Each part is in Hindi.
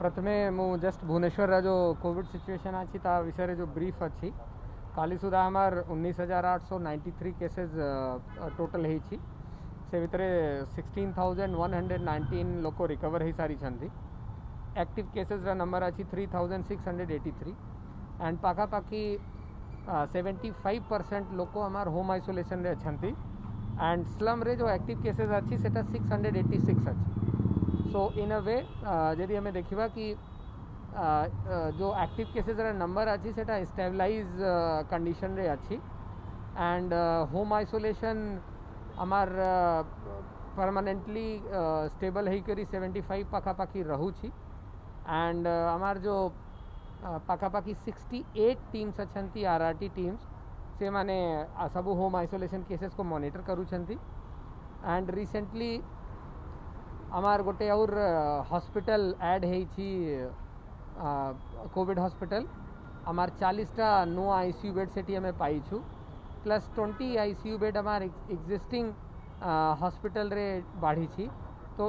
प्रथमे मु जस्ट भुवनेश्वर जो कोविड सिचुएशन अच्छी ता विषय जो ब्रीफ अच्छी काली सुधा हमार 19,893 केसेस टोटल होती से भितर 16,119 लोक रिकवर हो सारी एक्टिव केसेस नंबर अच्छी 3,683 एंड पाखापाखि 75% लोक हमार होम आइसोलेशन रे अच्छी एंड स्लम रे जो एक्टिव केसेस अच्छी सेटा 686 अच्छी। सो इन अ वे जदि हमें देखा कि जो एक्टिव केसेस नंबर अच्छी सेटा स्टेबलाइज कंडीशन रे अच्छी एंड होम आइसोलेशन हमार परमानेंटली स्टेबल होकर 75 पाखापाखि रहूची एंड हमार जो पाखापाखि 68 टीम्स अच्छी आरआरटी टीम्स से माने सब होम आइसोलेशन केसेस को मॉनिटर करूछंती एंड रिसेंटली हमार गोटे और हॉस्पिटल ऐड होईची कोविड हॉस्पिटल हमार 40टा नो आईसीयू बेड सेठी हमें पाइछु प्लस 20 आईसीयू बेड हमार एक्जिस्टिंग हॉस्पिटल रे बाढ़ी छी। तो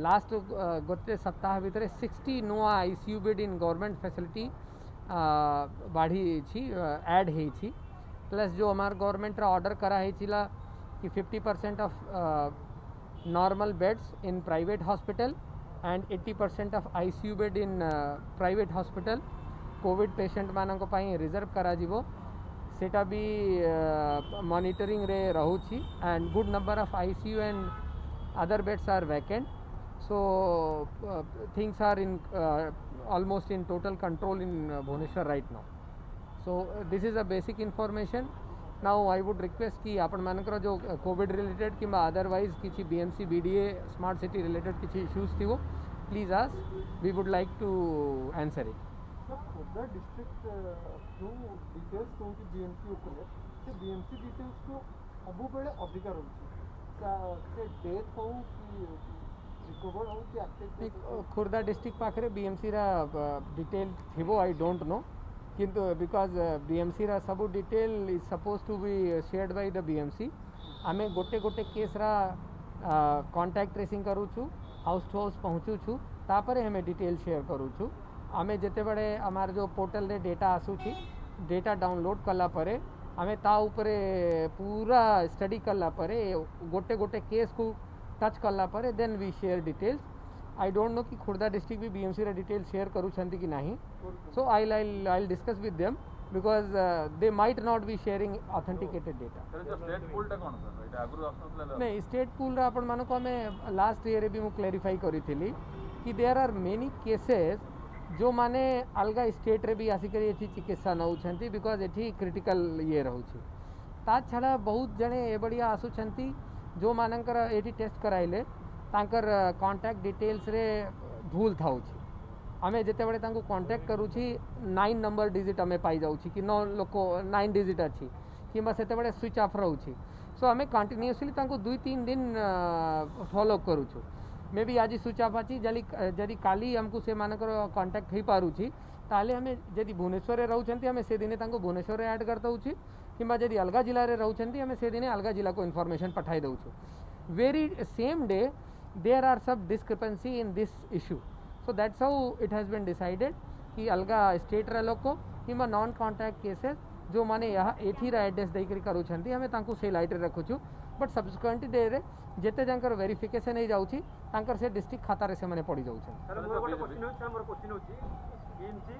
लास्ट गोटे सप्ताह भितर 60 no ICU bed in government facility बाढ़ी छी ऐड होईची प्लस जो हमार गवर्नमेंट ऑर्डर करा है कि 50% of normal beds in private hospital and 80% of ICU bed in private hospital covid patient मानक पई रिजर्व करा जिवो सेटा भी मॉनिटरिंग रे रहूची and good number of ICU and other beds are vacant. So things are in almost in total control in Bhubaneswar right now. So this is a basic information. Now I would request कि आपण मानकर जो कोविड रिलेटेड कि अदरवाइज किसी BMC BDA smart city related किसी इश्यूज थी वो please ask we would like to answer it. Khordha district जो डिटेल्स कौन बीएमसी उपरे से बीएमसी डिटेल्स को सब बेले अधिकार होची से डेथ हो कि खोर्धा डिस्ट्रिक्ट पाखे बीएमसी रा डिटेल थी आई डोंट नो किंतु बिकॉज बीएमसी रा सब detail is suppose to be shared by the BMC आमे गोटे गोटे केस रा कांटेक्ट ट्रेसिंग करूछु हाउस टू हाउस पहुँचुछु तापरे हमें डिटेल शेयर करूछु आमे जेते बड़े हमार जो पोर्टल रे डेटा आसुची डेटा डाउनलोड कला परे आमे ता ऊपरे पूरा स्टडी कला परे गोटे गोटे केस को टच कला परे then we share details. I don't know कि खोर्धा डिस्ट्रिक्ट भी बीएमसी रा डिटेल शेयर करूछंती कि नहीं so I discuss with them because they might not be sharing authenticated data. State pool टा कोन सर एटा आगु आसनतला नहीं स्टेट पूल रा आपण मानको हमें लास्ट ईयर भी मु क्लेरिफाई करिथिली कि देयर आर मेनी केसेस जो माने अलगा स्टेट रे भी आसी करी एठी चिकित्सा नउछंती बिकॉज एठी क्रिटिकल ये रहउछि ता छडा बहुत जने ए बढ़िया आसुछंती जो मानकर एटी टेस्ट कराइले तांकर कांटेक्ट डिटेल्स रे भूल थाउछि आमे जेते बड़े तांको कांटेक्ट करूछि 9 नंबर डिजिट हमें पाई जाउछि कि 9 लोक 9 डिजिट अछि किबा सेते बड़े स्विच ऑफ रहउछि। सो हमें कंटिन्यूअसली तांको 2-3 दिन फॉलो करूछु मे बी आज स्विच ऑफ अछि जदि काली हमको से मानकर कांटेक्ट ही पारुछि ताले हमें जदि भुवनेश्वर रे रहउछंती हमें से दिने तांको भुवनेश्वर रे ऐड करतउछि किंबा जदि अलगा जिला रे रहउछंती हमें से दिने अलगा जिला को इन्फॉर्मेशन पठाई दउछु very same day there are सब discrepancy in this issue. So that's how it has been decided कि अलगा स्टेट रे लोक किंबा नॉन कांटेक्ट केसेस जो माने यहाँ एठी रा एड्रेस देकरी करूछंती हमें तांको से लाइट रे रखुछु बट सब्सिक्वेंट डे रे जेते जानकर वेरिफिकेशन हे जाउछि तांकर से डिस्ट्रिक्ट खाता रे से माने पड़ी जाउछन। सर मोर गोटे क्वेश्चन होछि बीएमसी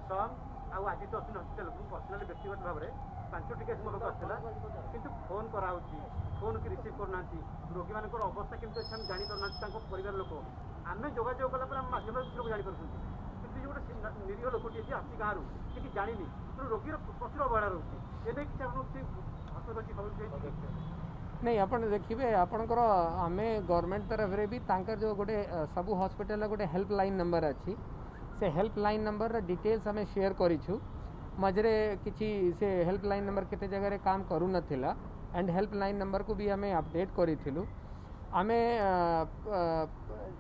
सम आ आज तो अस्मिन हॉस्पिटल को पर्सनली व्यक्तिगत भाव रे 5टी केस मोर आसला किंतु फोन करा होछि फोन की रिसीव करनांती रोगी मानकर अवस्था किंतु हम जानि करनांती तांको परिवार लोक आमे जोगाजोग कला पर हम माध्यम लोक जानि परछन किंतु जो गोटे निरीह लोकटी जे आसी गारू कि जानिनी तो रोगी रो प्रचुर अवहेला रहउछि एने कि हम हस्तगति खबर नहीं आपण देखिए आपणकर आमे गवर्नमेंट तरफ रे भी तांकर जो गोटे सबू हॉस्पिटल गोटे हेल्पलाइन नंबर अच्छी से हेल्पलाइन नंबर डिटेल्स हमें शेयर करिछु मझे किसी से हेल्पलाइन नंबर केते जगह रे काम करू नथिला एंड हेल्पलाइन नंबर को भी हमें अपडेट करिथिलु आमे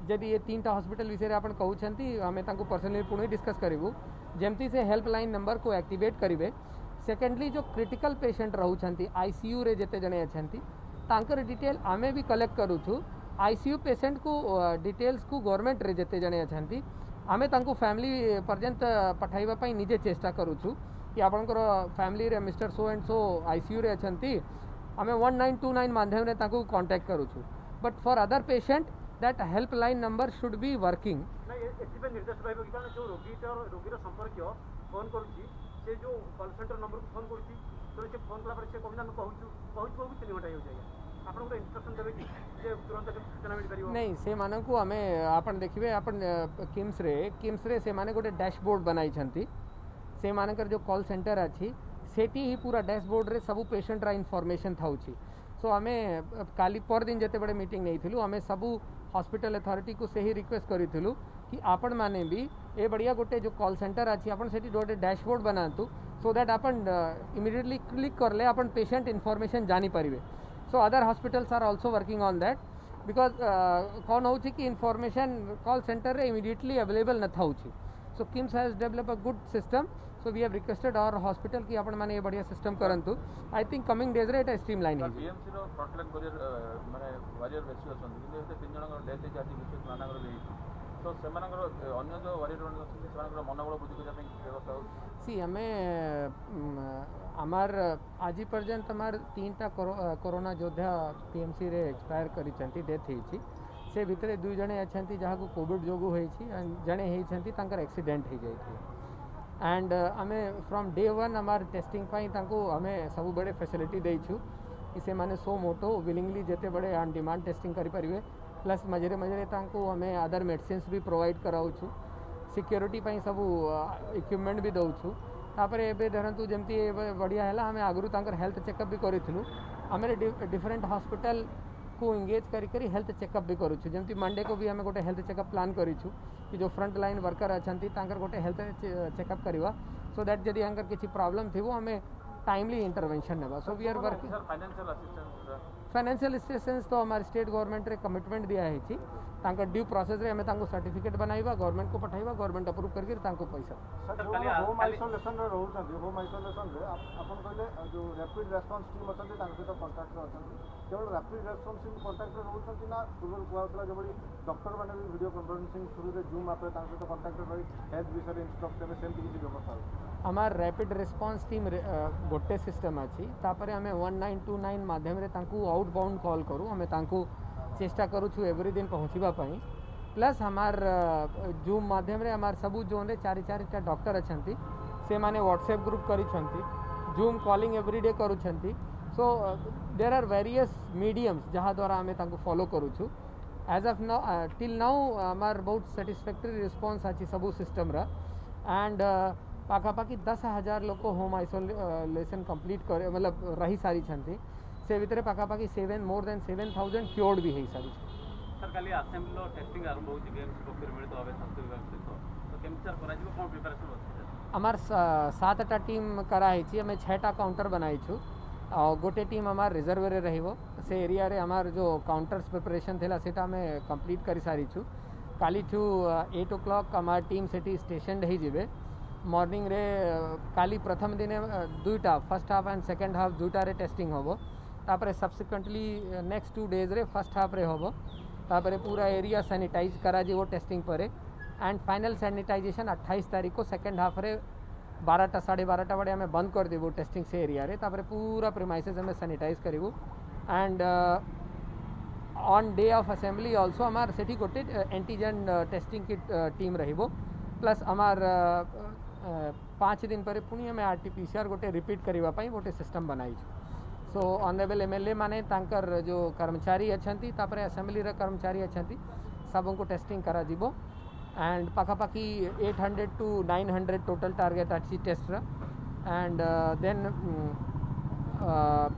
जदि ये 3टा हॉस्पिटल विषय आपण कहउछंती हमें तांको पर्सनली पुणे डिस्कस करिवु जेमती से हेल्पलाइन नंबर को एक्टिवेट करिवे। सेकेंडली जो क्रिटिकल पेशेंट रहउछंती आईसीयू रे जेते जने अछंती तांकर डिटेल आमे भी कलेक्ट करूछु आईसीयू पेशेंट को डिटेल्स को गवर्नमेंट रे जेते जने अछंती आमे तांको फैमिली पर्यंत पठाइबा पई निजे चेष्टा करूछु कि आपनकर फैमिली रे mister so and so ICU रे अछंती आमे 1929 माध्यम रे तांको कांटेक्ट करूछु but for other patient that helpline number should be working ନାଇଁ ଏଥିପାଇଁ ନିର୍ଦ୍ଦେଶ ରହିବ କି କାରଣ ଯେଉଁ ରୋଗୀର ସମ୍ପର୍କୀୟ ଫୋନ୍ କରୁଛି ସେ ଯେଉଁ କଲ୍ ସେଣ୍ଟର ନମ୍ବରକୁ ଫୋନ୍ କରୁଛି ତେଣୁ ସେ ଫୋନ୍ କଲା ପରେ ସେ କହୁଛି ଆମେ କହୁଛୁ 3 ଘଣ୍ଟା ହେଇଯାଉଛି ଆଜ୍ଞା ଆପଣ ଗୋଟେ ଇନଷ୍ଟ୍ରକ୍ସନ୍ ଦେବେ କି ଯେ ତୁରନ୍ତ ସୂଚନା ମିଳିପାରିବ नहीं से मानकु आमे आपण देखिबे आपण किम्स रे से माने गोटे डैशबोर्ड बनाई छंती से मानकर जो कॉल सेंटर अछि सेठी ही पूरा डैशबोर्ड रे सब पेशेंट रा इन्फॉर्मेशन थाउची सो आमे काली पर दिन जते बड़े मीटिंग नहीं थिलु आमे सब हॉस्पिटल अथॉरिटी को से ही रिक्वेस्ट करिथिलु कि आपण माने भी ए बढ़िया गोटे जो कॉल सेंटर अछि आपण सेठी गोटे डैशबोर्ड बनातु सो दैट आपण इमीडिएटली क्लिक करले आपण पेशेंट इन्फॉर्मेशन जानी परिबे so other hospitals are also working on that because कौन हो कि इन्फॉर्मेशन कॉल सेंटर रे इमीडिएटली अवेलेबल न था so KIMS has develop a good system so we have requested our hospital कि आपण माने बढ़िया सिस्टम करंतु आई थिंक कमिंग डेज रे एटा स्ट्रीमलाइन है बीएमसी रो फ्रंटलाइन वॉरियर माने वॉरियर बेसी अछन किंतु से 3 जनकर डेथ हे जाति विशेष मानकर ले तो सेमानकर अन्य जो वॉरियर अछन सेमानकर मनोबल बुद्धि କରିବା ପାଇଁ ବ୍ୟବସ୍ଥା हो सी हमें आमार आज पर्यंत आमार 3टा कोरोना योद्धा पीएमसी रे एक्सपायर करिसंती डेथ हेछि से भितरे 2 जने अछंती जहा को कोविड जोगु हेछि जने हेछंती तांकर एक्सीडेंट हे जाइछि एंड आमे फ्रॉम डे 1 आमार टेस्टिंग पई तांको हमें सब बड़े फैसिलिटी देइछु कि से माने सो मोटो विलिंगली जेते बड़े ऑन डिमांड टेस्टिंग करि परिबे प्लस मझे मझे तांको हमें अदर मेडिसिन्स भी प्रोवाइड कराउछु सिक्योरिटी पई सब इक्विपमेंट भी दउछु तापर एबे धरंतु जेमती बढ़िया हैला हमें आगरु तांकर हेल्थ चेकअप भी करिथिलु हमें डिफरेंट हॉस्पिटल को एंगेज करी हेल्थ चेकअप भी करूछु जेमती मंडे को भी हमें गोटे हेल्थ चेकअप प्लान करिछु कि जो फ्रंट लाइन वर्कर अछंती तांकर गोटे हेल्थ चेकअप करवा सो दैट जदि हंकर किछि प्रॉब्लम थिबो हमें टाइमली इंटरवेंशन नेबा so we are working financial assistance financial assistance तो हमारे स्टेट गवर्नमेंट रे कमिटमेंट दिया है तांकर ड्यू प्रोसेस रे हमें तांको सर्टिफिकेट बनाइबा गवर्नमेंट को पठाइबा गवर्नमेंट अप्रूव करके तांको पैसा सर होम आइसोलेशन रे रहउछन होम आइसोलेशन रे आपन कहले जो रैपिड रेस्पॉन्स टीम अछन तांको तो कांटेक्ट रे अछन केवल रैपिड रेस्पॉन्स टीम कांटेक्ट रे रहउछन ना पूर्व कुआतला जो बड़ी डॉक्टर माने भी वीडियो कॉन्फ्रेंसिंग थ्रू रे जूम आप तांको तो कांटेक्ट रे हेल्थ विषय इंस्ट्रक्ट में सेम किछि व्यवस्था हमार रैपिड रेस्पॉन्स टीम गोटे सिस्टम अच्छी तापर हमें 1929 माध्यम रे तांको आउटबाउंड कॉल करूँ हमें तांको चेष्टा करूँ एवरी दिन पहुँचवा प्लस हमार जूम माध्यम रे हमार सबू जोन रे 4-4 डॉक्टर अछंती से माने व्हाट्सएप ग्रुप करिसंती जूम कॉलिंग एवरीडे करूछंती so there are various mediums जहाँ द्वारा हमें तांको फॉलो करूछु as of now till now हमार बहुत सेटिस्फैक्टरी रिस्पांस अच्छी सबू सिस्टम रा एंड पाखापाखि 10,000 लोक होम आइसोलेशन कंप्लीट करे मतलब रही सारी छंती से भितर पाखापाखि मोर देन 7,000 क्योर्ड भी है सारी सर काली असेंबली लो टेस्टिंग आरंभ होची बीएमसी पक्षर मिलित भाबे स्वास्थ्य विभाग सहित तो केमि सर करा जिवो कोन प्रिपरेशन होची सर हमार 7टा टीम कराई छी हमें 6टा काउंटर बनाई छु और गोटे टीम हमार रिजर्व रे रहिबो से एरिया रे हमार जो काउंटर्स प्रिपरेशन थेला सेटा हमें कंप्लीट करी सारी छु काली ठू 8 o'clock हमार टीम सेठी स्टेशन ही जिबे मॉर्निंग रे काली प्रथम दिन 2टा first half and second half 2टा रे टेस्टिंग होबो तापर सब्सिक्वेंटली नेक्स्ट 2 days रे फर्स्ट हाफ रे होबो तापर पूरा एरिया सैनिटाइज करा जी वो टेस्टिंग पर एंड फाइनल सैनिटाइजेशन 28 तारीख को सेकंड हाफ रे 12टा 12:30 बड़े हमें बंद कर देबो टेस्टिंग से एरिया रे तापर पूरा प्रीमाइसेस हमें सैनिटाइज करिवो and on day of assembly also हमार सेठी गोटे एंटीजन टेस्टिंग की टीम रहिबो प्लस हमार 5 दिन पर पुणी हमें RT-PCR गोटे रिपीट करबा पई गोटे सिस्टम बनाई सो ऑनरेबल MLA माने तांकर जो कर्मचारी अछंती तापर असेंबली रे कर्मचारी अछंती सबको टेस्टिंग करा जिवो एंड पाखापाखि 800 to 900 टोटल टारगेट अच्छी टेस्ट एंड देन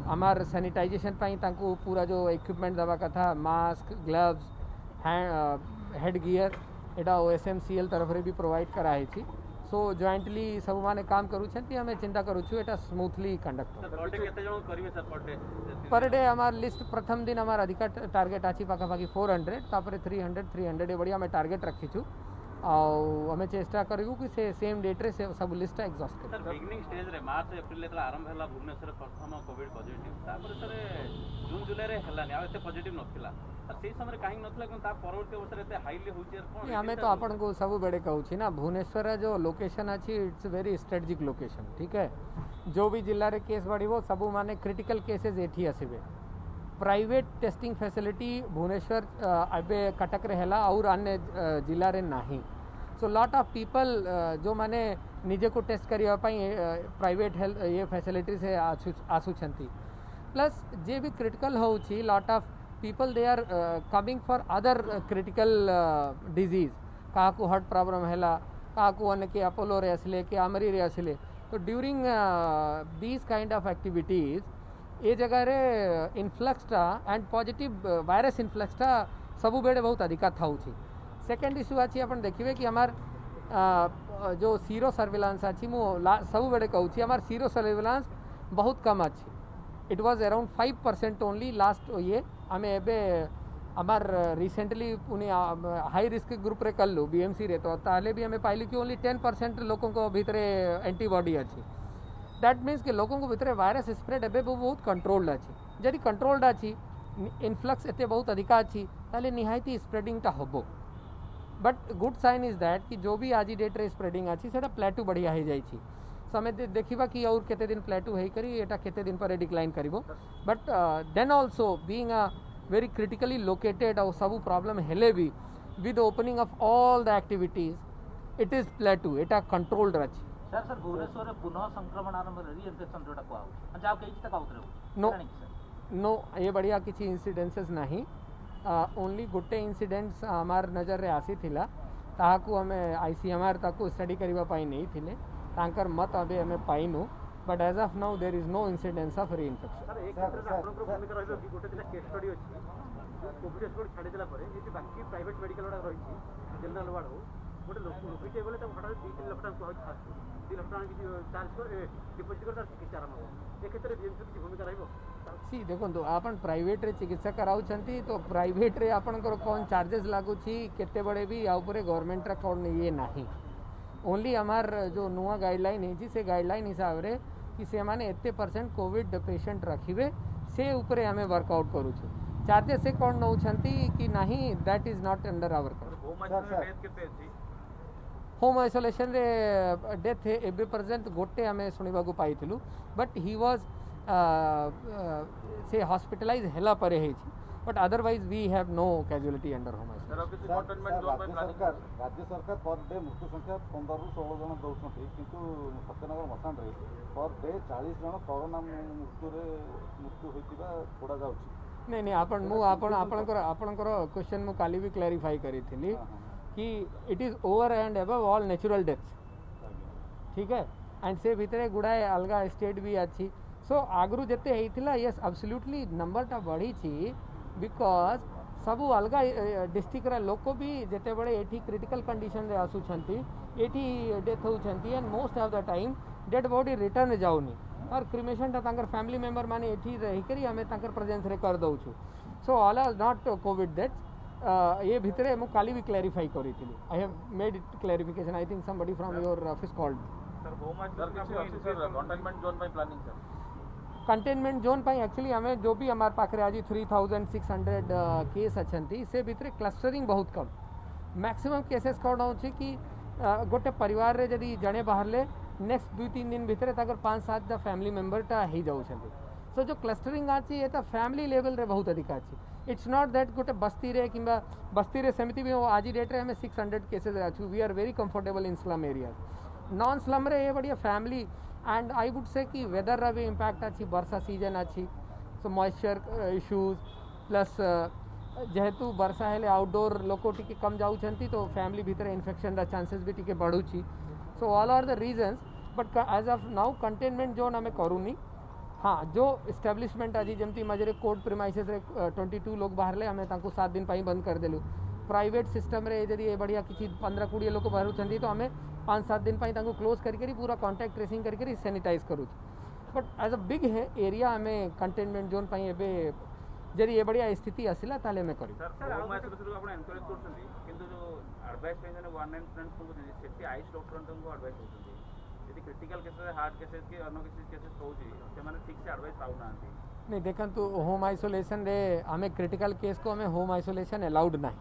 हमार सैनिटाइजेशन पाई तांको पूरा जो इक्विपमेंट दवा कथा मास्क ग्लव्स हेड गियर एटा OSMCL तरफ रे भी प्रोवाइड कराई छी सो जॉइंटली सब माने काम करू छथि हमें चिंता करू छु एटा स्मूथली कंडक्ट पर डे केते जण करिवे सर पर डे हमार लिस्ट प्रथम दिन हमार अधिक टारगेट आछि पाखापाखि 400 तापर 300 बढ़िया हमें टारगेट रखी छु आम चेष्टा करूँ कि से सेम डेट्रे से सब लिस्ट एग्जॉस्ट कर सर बिगिनिंग स्टेज रे मार्च एप्रिल जेतला आरंभ हला भुवनेश्वर प्रथम कोविड पॉजिटिव तापर सर जून जुलाई रे हलानी आ एते पॉजिटिव नथिला सर सेही समय काहे नथिला कोन ता परवर्ती अवस्था एते हाईली होची कोन आमे तो आपन को सब बेड़े कहूँ ना भुवनेश्वर जो लोकेशन अच्छी इट्स वेरी स्ट्रेटेजिक लोकेशन ठीक है जो भी जिले में केस बढ़ो सब माने क्रिटिकल केसेस एठी आसबे प्राइवेट टेस्टिंग फैसिलिटी भुवनेश्वर अबे कटक रे हला और अन्य जिला रे नाही सो लॉट ऑफ पीपल जो माने निजे को टेस्ट करिया प्राइवेट हेल्थ ये फैसिलिटी से आसुछंती प्लस जे भी क्रिटिकल होउची lot of people they are coming for other critical disease का को हार्ट प्रॉब्लम हैला का को अन्य के अपोलो रे असले के आमरी रे असले तो during these kind of activities ये जगह रे इनफ्लक्सटा एंड पॉजिटिव वायरस इनफ्लक्सटा सबु बेड़े बहुत अधिका था सेकेंड इश्यू अच्छी अपन देखिए कि हमार जो सीरो सर्विलांस अच्छी मु सब बेड़े कहूँ हमार सीरो सर्विलांस बहुत कम अच्छी it was around 5% only last ये आम एबे हमार recently Pune high risk group रे कलु बीएमसी रे तो ताले भी हमें पाइलु कि ओनली 10% लोगों को भीतर एंटीबॉडी अच्छी दैट मीन्स कि लोगों को भीतर वायरस स्प्रेड एबे बहुत कंट्रोल्ड अच्छी जदि कंट्रोल्ड अच्छी इनफ्लक्स एते बहुत अधिका अच्छी ताले निहायती स्प्रेडिंग टा होबो but good sign is that कि जो भी आज डेट रे स्प्रेडिंग अच्छी सेटा प्लेटू बढ़िया हो जाई समय देखा कि और केते दिन प्लेटू है करी एटा केते दिन पर डिक्लाइन करिवो but then also being a very critically located और सब प्रॉब्लम हेले भी with opening of all the activities it is plateau एटा कंट्रोल्ड अछि सर सर भुवनेश्वर रे पुनः संक्रमण आरंभ री इन्फेक्शन जोटा को आउ जाव केछि तक आउतरे नो नो ये बढ़िया किसी इंसिडेंसेस नहीं ओनली गोटे इंसिडेंट्स हमार नजर रे आसी थिला ताहाकू हमें आईसीएमआर ताकू स्टडी करबा पाई नहीं थिले तांकर मत अबे हमें पाइनु but as of now there is no incidence of reinfection sir एक क्षेत्र में आपनकर भूमिका रहबो कि गोटे दिना केस स्टडी अछि कोविड स्टडी छाडी देला परे जे बाकी प्राइवेट मेडिकल वाला रहिछि जनरल वार्ड हो गोटे लोक के बोले त हटा 2-3 लाख टका कहत फास्ट 2 लाख टका कि चार्ज कर डिपॉजिट कर चिकित्सा आरंभ हो ए क्षेत्र बीएमसी की भूमिका रहबो सी देखो आपन प्राइवेट रे चिकित्सा कराउ छंती तो प्राइवेट रे आपनकर कोन चार्जेस लागु छी केते बड़े भी या ऊपर गवर्नमेंट रा कोन ये नाही ओनली हमार जो नुआ गाइडलाइन है से गाइडलाइन हिसाब रे कि से माने एते % कोविड पेशेंट रखिबे से ऊपर हमें वर्कआउट करू छु चार्जेस से कोन नौ छंती कि नहीं that is not under our home isolation रे डेथ एबे पर्यंत गोटे हमें सुनिबा को पाइथिलु बट ही वाज से हॉस्पिटलाइज हेला परे है but otherwise we have no casualty under home राज्य सरकार पर डे मृत्यु संख्या 15 ରୁ 16 जन दौरान किंतु सत्यनगर मसान रे पर डे 40 जन कोरोना मृत्यु होइतिबा छोड़ा जाउची नहीं आपन मु आपनकर क्वेश्चन मु काली भी क्लैरिफाई करी थिली कि it is over and above all natural deaths ठीक है एंड से भितर गुड़ाए अलग स्टेट भी अच्छी सो आगु जिते होता यस एब्सोल्युटली नंबरटा बढ़ी बिकॉज सबू अलग डिस्ट्रिक्ट लोक भी जिते बड़े एठी क्रिटिकल कंडीशन रे आसुछंती एठी डेथ होउछंती and most of the time dead body return जाउनी और क्रिमेशन तांकर फैमिली मेंबर माने एठी रही करी हमें तांकर प्रेजेंस रे कर दउछु so all are not covid death ये भितरे मु काली भी क्लैरिफाई करी थी I have made it clarification I think somebody from your office called sir containment zone में प्लानिंग सर कंटेनमेंट जोन पर एक्चुअली हमें जो भी हमारे पाखे आज 3600 केस अच्छी से भितर क्लस्टरिंग बहुत कम मैक्सिमम केसेस कौन हो कि गोटे परिवार रे जदि जड़े बाहर नेक्स्ट 2-3 दिन भितर 5-7 फैमिली मेंबरटा हो जाऊँ सो जो क्लस्टरिंग अच्छी ये तो फैमिली लेवल रे बहुत अधिक अच्छी इट्स नॉट दैट गोटे बस्ती रे कि बस्ती रे सेमती भी आज डेट रे हमें 600 केसेस अच्छू we are very comfortable in slum area non slum रे ये बढ़िया family and I would say कि वेदर रा भी इम्पैक्ट अच्छी वर्षा सीजन अच्छी सो मॉइस्चर इश्यूज प्लस जेहेतु वर्षा हेले आउटडोर लोक टिके कम जाऊँच तो फैमिली भितर इन्फेक्शन रा चांसेस भी टिके बढ़ुची so all are the reasons but as of now containment zone आम करूनी हाँ जो इस्टेब्लिशमेंट आज जमती मजरे कोर्ट प्रिमाइसेस रे 22 लोग बाहर ले हमें 7 दिन पर बंद कर देलु प्राइवेट सिस्टम रे यदि बढ़िया किसी 15-20 लोग बाहर तो हमें 5-7 दिन पर क्लोज करके पूरा कॉन्टैक्ट ट्रेसिंग करके सैनिटाइज करूँ but as a big area हमें कंटेनमेंट जोन पर ए जदि ये बढ़िया स्थिति आसला ताले में करी सर होम आइसोलेशन को आपण एनकरेज करछथि किंतु जो ଆଡଭାଇସ୍ ପାଇଁ ଜଣେ 199 ତୁମକୁ ଦେଉଛି ସେଠି ଆଇସ୍ ଡକ୍ଟର ତୁମକୁ ଆଡଭାଇସ୍ ଦେଉଛନ୍ତି ଯଦି କ୍ରିଟିକାଲ କେସେସ୍ ହାର୍ଟ କେସେସ୍ କି ଅନ୍ୟ କିଛି କେସେସ୍ ହେଉଛି ସେମାନେ ଠିକ୍ ସେ ଆଡଭାଇସ୍ ପାଉନାହାନ୍ତି। नहीं देखु होम आइसोलेशन रे आमे क्रिटिकल केस को हमें होम आइसोलेशन अलाउड ना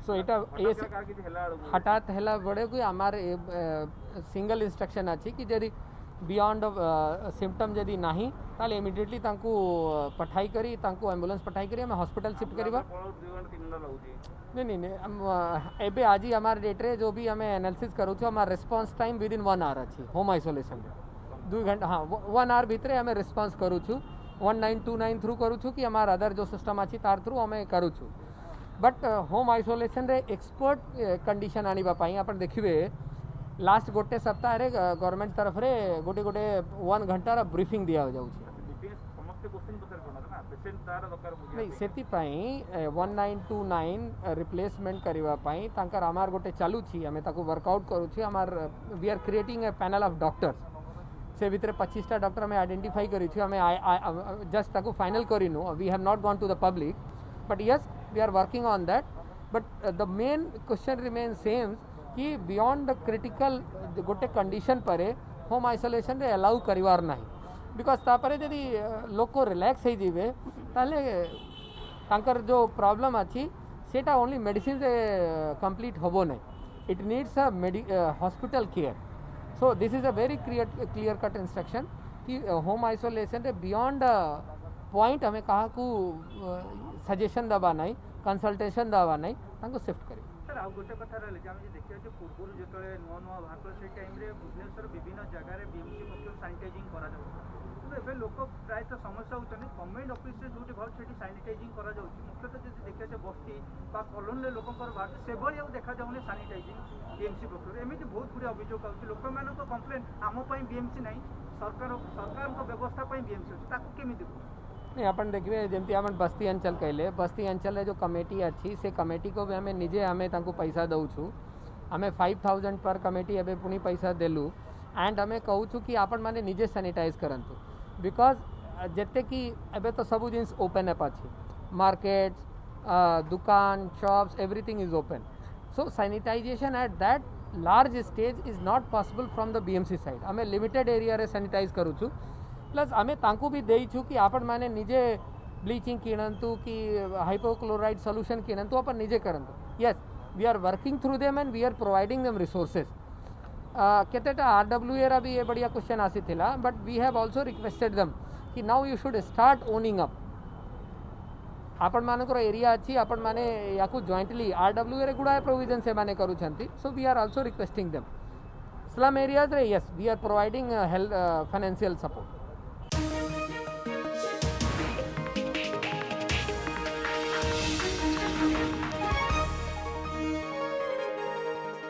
सो एटा ये हठात हेला बड़े कोई हमार सिंगल इंस्ट्रक्शन अच्छी कि जदि बियॉन्ड सिम्पटम जदि नहीं ताले इमीडिएटली तांको पठाई करी तांको एम्बुलेंस पठाई करी हमें हॉस्पिटल शिफ्ट करिबा नहीं नहीं नहीं एबे आज ही हमार डेट रे जो भी हमें एनालिसिस करू छु हमार response time within 1 hour अच्छी होम आइसोलेशन 2 घंटा हाँ 1 आवर भीतर हमें रिस्पांस करू छु 1929 थ्रू करू छु कि हमार अदर जो सिस्टम अच्छी तार थ्रू हमें करू छु बट होम आइसोलेशन रे एक्सपर्ट कंडीशन आनिबा पाई अपन देखिबे लास्ट गोटे सप्ताह रे गवर्नमेंट तरफ रे गोटे गोटे 1 घंटार ब्रीफिंग दिया जाउछि नहीं सेति पाई 1929 रिप्लेसमेंट करबा पाई तांकर हमार गोटे चालू छी हमें ताको वर्कआउट करू छी हमार we are creating a panel of doctors से भितर 25टा डॉक्टर हमें आइडेंटिफाई करी छी हमें जस्ट ताको फाइनल करिनो we have not gone to the public but yes we are working on that but the main question remain same कि बियॉन्ड द क्रिटिकल गोटे कंडीशन पर होम आइसोलेशन रे अलाउ करिवार नाही बिकॉज तापरे यदि लोक को रिलैक्स हो जीवे ताले तांकर जो प्रॉब्लम अच्छी सेटा ओनली मेडिसिन रे कंप्लीट होबो नहीं it needs a hospital care so this is a very clear cut instruction कि होम आइसोलेशन रे बियॉन्ड पॉइंट हमें कहा को सजेशन दबा नहीं कंसल्टेशन दबा नहीं तांको शिफ्ट करी सर आउ गोटे कथा रहे जे आमे देखियो जे पूर्व जेतले नुआ नुआ बाहर से टाइम रे भुवनेश्वर विभिन्न जगह रे बीएमसी पक्ष सैनिटाइजिंग करा जाउ तो एबे लोक प्राय तो समस्या होतनी गवर्नमेंट ऑफिस रे जोटी घर सेठी सैनिटाइजिंग करा जाउ मुख्यतः जे देखियो जे बस्ती बा कॉलोनी रे लोकंकर बाहर से बळी आउ देखा जाउनी सैनिटाइजिंग बीएमसी पक्ष एमिति बहुत गुडी अभियोग आउची लोक मानको कंप्लेन आमो पई बीएमसी नाही सरकार को व्यवस्था पई बीएमसी ताको केमिति नहीं अपन देखिए जमती आम बस्ती अंचल कहले बस्ती अंचल जो कमेटी अच्छी से कमेटी को भी हमें निजे हमें तांको पैसा दऊ छु हमें 5000 पर कमेटी एबे पुनी पैसा देलु एंड हमें कहू छु कि आपण माने निजे सैनिटाइज करंतु बिकॉज जते कि एबे तो सब जिनिस ओपन अप अच्छी मार्केट्स दुकान shops everything is open so sanitisation at that large stage is not possible from the BMC side हमें लिमिटेड एरिया रे सैनिटाइज करू छु प्लस आमे तांको भी देइछु कि आपण माने निजे ब्लीचिंग किणंतु कि हाइपोक्लोराइड सॉल्यूशन किणंतु अपन निजे करंतु yes we are working through them and we are providing them resources केतेटा आरडब्ल्यूए रा भी ये बढ़िया क्वेश्चन आसी थिला but we have also requested them कि now you should start owning up आपण मानकर एरिया अच्छी आपण माने याकू जॉइंटली आरडब्ल्यूए रे गुडा प्रोविजन से माने करूछंती so we are also requesting them slum areas रे yes we are providing health financial support